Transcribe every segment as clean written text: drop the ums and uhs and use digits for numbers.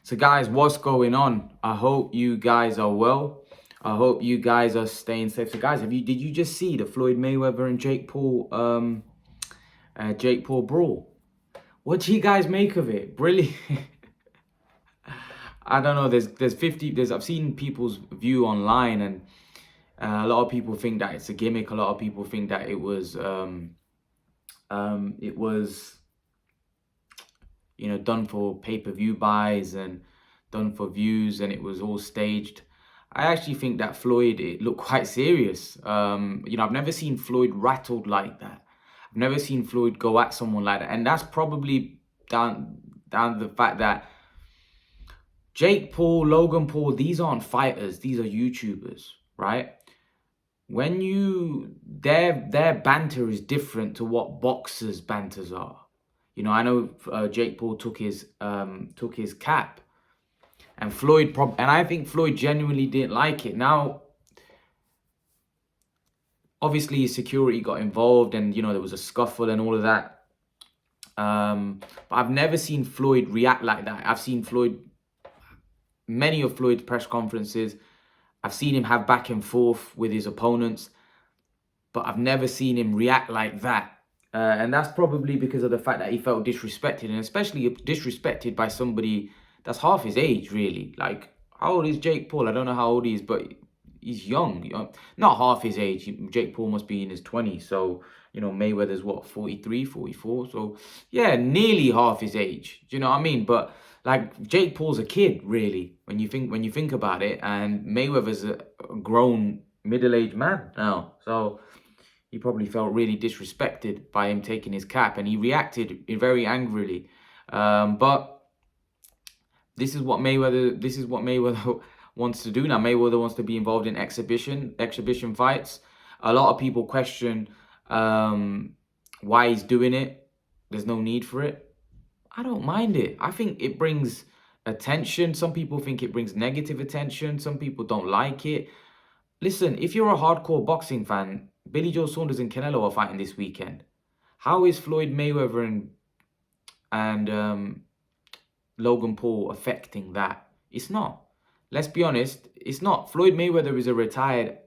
So guys, what's going on? I hope you guys are well. I hope you guys are staying safe. So guys, did you just see the Floyd Mayweather and Jake Paul brawl? What do you guys make of it? Brilliant. I don't know. I've seen people's view online, and a lot of people think that it's a gimmick. A lot of people think that it was done for pay-per-view buys and done for views, and it was all staged. I actually think that it looked quite serious. I've never seen Floyd rattled like that. I've never seen Floyd go at someone like that, and that's probably down to the fact that Jake Paul, Logan Paul, these aren't fighters; these are YouTubers, right? Their banter is different to what boxers' banters are. I know Jake Paul took his cap, and I think Floyd genuinely didn't like it. Now, obviously, security got involved, and there was a scuffle and all of that. But I've never seen Floyd react like that. I've seen many of Floyd's press conferences. I've seen him have back and forth with his opponents, but I've never seen him react like that. And that's probably because of the fact that he felt disrespected, and especially disrespected by somebody that's half his age, really. Like, how old is Jake Paul? I don't know how old he is, but he's young. Not half his age. Jake Paul must be in his 20s. So, Mayweather's what, 43, 44? So, yeah, nearly half his age. Do you know what I mean? But, like, Jake Paul's a kid, really, when you think about it. And Mayweather's a grown, middle-aged man now. So he probably felt really disrespected by him taking his cap, and he reacted very angrily. But this is what Mayweather wants to do now. Mayweather wants to be involved in exhibition fights. A lot of people question why he's doing it. There's no need for it. I don't mind it. I think it brings attention. Some people think it brings negative attention. Some people don't like it. Listen, if you're a hardcore boxing fan, Billy Joe Saunders and Canelo are fighting this weekend. How is Floyd Mayweather and Logan Paul affecting that? It's not. Let's be honest, it's not. Floyd Mayweather is a retired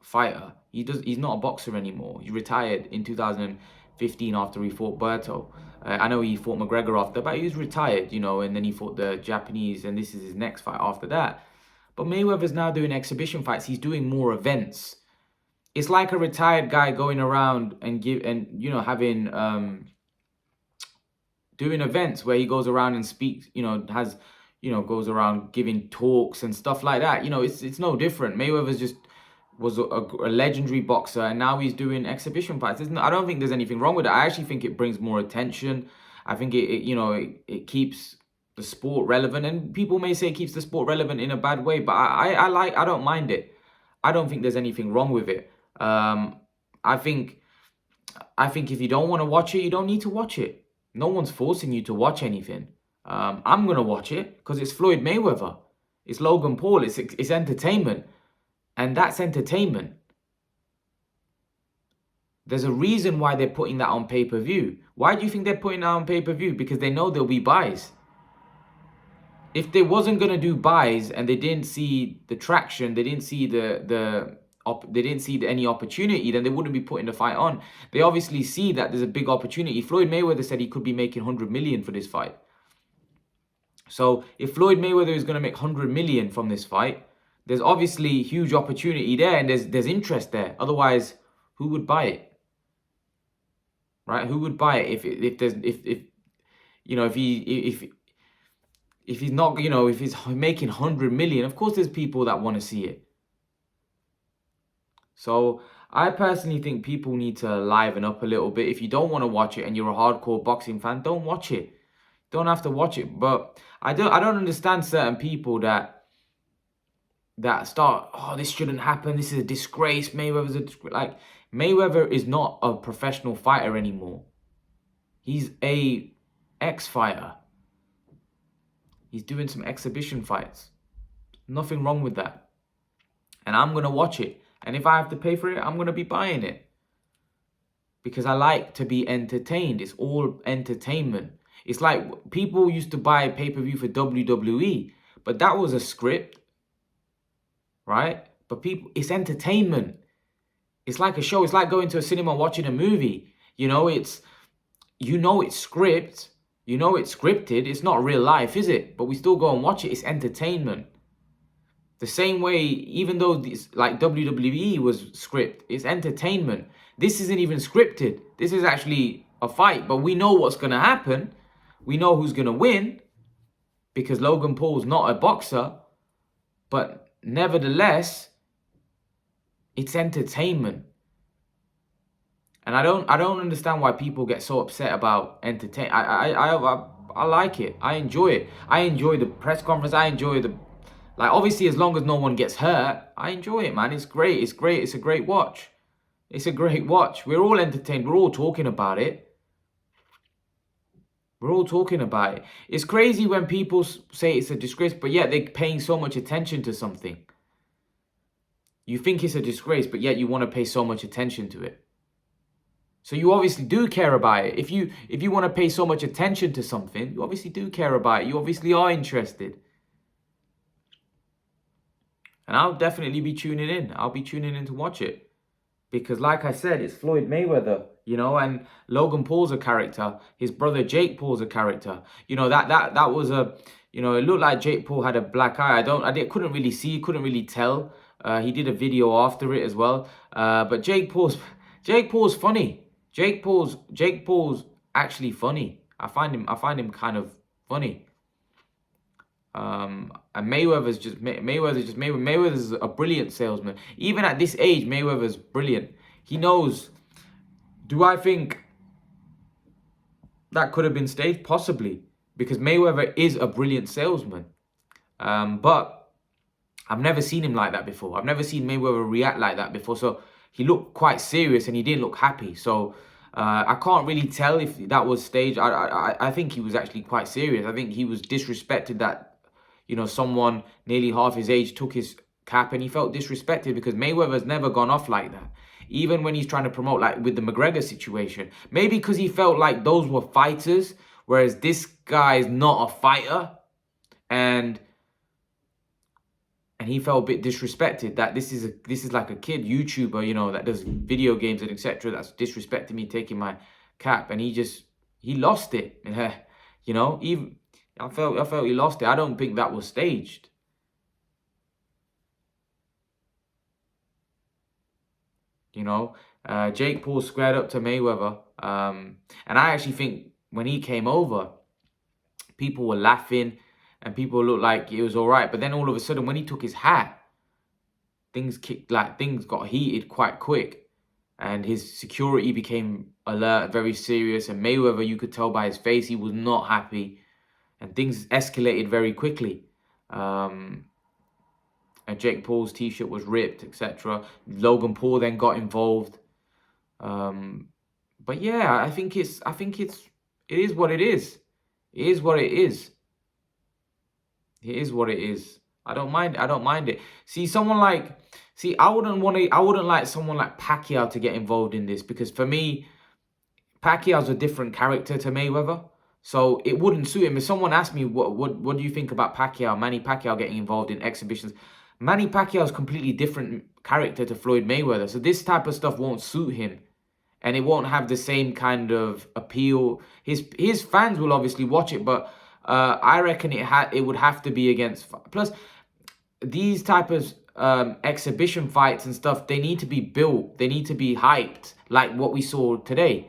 fighter. He's not a boxer anymore. He retired in 2015 after he fought Berto. I know he fought McGregor after, but he was retired, and then he fought the Japanese, and this is his next fight after that. But Mayweather's now doing exhibition fights. He's doing more events. It's like a retired guy going around and doing events where he goes around and speaks, goes around giving talks and stuff like that. It's no different. Mayweather's was a legendary boxer, and now he's doing exhibition fights. I don't think there's anything wrong with it. I actually think it brings more attention. I think it keeps the sport relevant, and people may say it keeps the sport relevant in a bad way, but I don't mind it. I don't think there's anything wrong with it. I think if you don't want to watch it, you don't need to watch it. No one's forcing you to watch anything. I'm gonna watch it because it's Floyd Mayweather, it's Logan Paul, it's entertainment, and that's entertainment. There's a reason why they're putting that on pay-per-view. Why do you think they're putting that on pay-per-view? Because they know there'll be buys. If they wasn't gonna do buys and they didn't see the traction, they didn't see any opportunity, then they wouldn't be putting the fight on. They obviously see that there's a big opportunity. Floyd Mayweather said he could be making 100 million for this fight. So if Floyd Mayweather is going to make 100 million from this fight, there's obviously huge opportunity there, and there's interest there. Otherwise, who would buy it? Right? Who would buy it if he's not, if he's making 100 million? Of course there's people that want to see it. So I personally think people need to liven up a little bit. If you don't want to watch it and you're a hardcore boxing fan, don't watch it. Don't have to watch it. But I don't understand certain people that start, oh, this shouldn't happen. This is a disgrace. Mayweather's a disgrace. Like, Mayweather is not a professional fighter anymore. He's a ex-fighter. He's doing some exhibition fights. Nothing wrong with that. And I'm going to watch it. And if I have to pay for it, I'm going to be buying it. Because I like to be entertained. It's all entertainment. It's like people used to buy pay-per-view for WWE, but that was a script, right? But people, it's entertainment. It's like a show. It's like going to a cinema watching a movie. It's script. It's scripted. It's not real life, is it? But we still go and watch it. It's entertainment. The same way, even though this, like WWE was script, it's entertainment. This isn't even scripted. This is actually a fight, but we know what's gonna happen. We know who's gonna win because Logan Paul's not a boxer. But nevertheless, it's entertainment. And I don't understand why people get so upset about entertain. I like it. I enjoy it. I enjoy the press conference. I enjoy obviously, as long as no one gets hurt, I enjoy it, man. It's great. It's great. It's a great watch. It's a great watch. We're all entertained. We're all talking about it. We're all talking about it. It's crazy when people say it's a disgrace, but yet they're paying so much attention to something. You think it's a disgrace, but yet you want to pay so much attention to it. So you obviously do care about it. If you want to pay so much attention to something, you obviously do care about it. You obviously are interested. And I'll definitely be tuning in. I'll be tuning in to watch it. Because like I said, it's Floyd Mayweather, and Logan Paul's a character. His brother Jake Paul's a character. That was a, it looked like Jake Paul had a black eye. Couldn't really see, couldn't really tell. He did a video after it as well. But Jake Paul's funny. Jake Paul's actually funny. I find him kind of funny. And Mayweather's just Mayweather. Mayweather's a brilliant salesman. Even at this age, Mayweather's brilliant. He knows. Do I think that could have been staged? Possibly, because Mayweather is a brilliant salesman. But I've never seen him like that before. I've never seen Mayweather react like that before. So he looked quite serious and he didn't look happy. So I can't really tell if that was staged. I think he was actually quite serious. I think he was disrespected that, someone nearly half his age took his cap, and he felt disrespected because Mayweather's never gone off like that. Even when he's trying to promote, like with the McGregor situation, maybe because he felt like those were fighters, whereas this guy is not a fighter, and he felt a bit disrespected that this is like a kid YouTuber, that does video games and etc. that's disrespecting me, taking my cap, and he lost it. Even I felt he lost it. I don't think that was staged. Jake Paul squared up to Mayweather, and I actually think when he came over, people were laughing and people looked like it was all right. But then all of a sudden, when he took his hat, things got heated quite quick, and his security became alert, very serious. And Mayweather, you could tell by his face, he was not happy, and things escalated very quickly. And Jake Paul's t-shirt was ripped, etc. Logan Paul then got involved. But yeah, I think it is what it is. It is what it is. It is what it is. I don't mind it. I wouldn't like someone like Pacquiao to get involved in this, because for me, Pacquiao's a different character to Mayweather. So it wouldn't suit him. If someone asked me what do you think about Manny Pacquiao getting involved in exhibitions, Manny Pacquiao's completely different character to Floyd Mayweather. So this type of stuff won't suit him, and it won't have the same kind of appeal. His fans will obviously watch it, but I reckon it would have to be against. Plus, these type of exhibition fights and stuff, they need to be built. They need to be hyped, like what we saw today.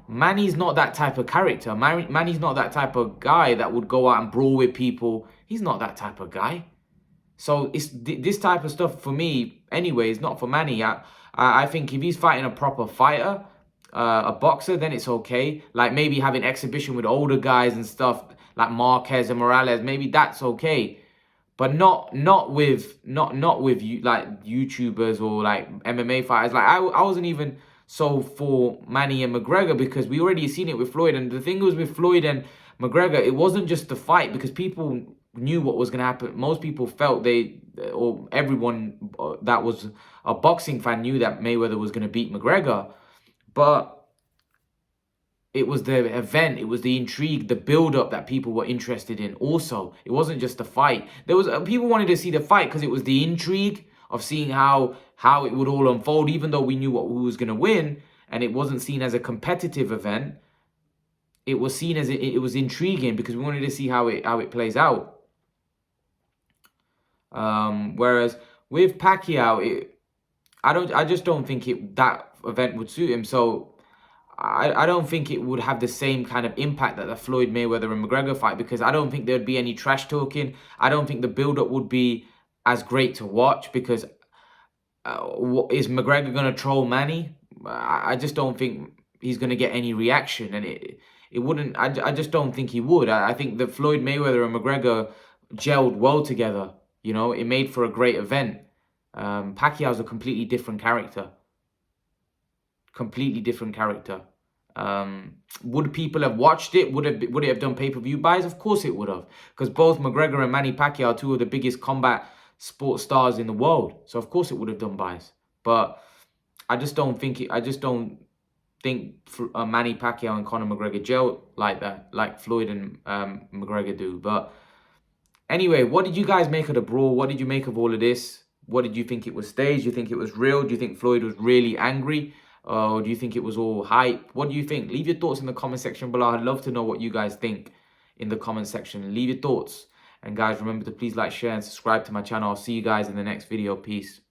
Manny's not that type of character. Manny's not that type of guy that would go out and brawl with people. He's not that type of guy. So it's this type of stuff for me, anyway, is not for Manny. I think if he's fighting a proper fighter, a boxer, then it's okay. Like maybe having exhibition with older guys and stuff, like Marquez and Morales, maybe that's okay. But not with you, like YouTubers or like MMA fighters. Like I wasn't even so for Manny and McGregor, because we already seen it with Floyd. And the thing was with Floyd and McGregor, it wasn't just the fight, because people knew what was going to happen. Most people felt or everyone that was a boxing fan knew that Mayweather was going to beat McGregor. But it was the event, it was the intrigue, the build-up that people were interested in. Also, it wasn't just the fight. There was people wanted to see the fight because it was the intrigue of seeing how it would all unfold. Even though we knew who was going to win, and it wasn't seen as a competitive event, it was seen as it was intriguing because we wanted to see how it plays out. Whereas with Pacquiao, I just don't think that event would suit him. So I don't think it would have the same kind of impact that the Floyd Mayweather and McGregor fight, because I don't think there'd be any trash talking. I don't think the build-up would be as great to watch, because is McGregor going to troll Manny? I just don't think he's going to get any reaction, and it wouldn't. I just don't think he would. I think that Floyd Mayweather and McGregor gelled well together. You know, it made for a great event. Pacquiao's a completely different character. Completely different character. Would people have watched it? Would it have done pay-per-view buys? Of course it would have, because both McGregor and Manny Pacquiao are two of the biggest combat sports stars in the world. So of course it would have done buys. But I just don't think Manny Pacquiao and Conor McGregor gel like that, like Floyd and McGregor do. But anyway, what did you guys make of the Brawl? What did you make of all of this? What did you think it was staged? Do you think it was real? Do you think Floyd was really angry? Or do you think it was all hype? What do you think? Leave your thoughts in the comment section below. I'd love to know what you guys think in the comment section. Leave your thoughts. And guys, remember to please like, share, and subscribe to my channel. I'll see you guys in the next video. Peace.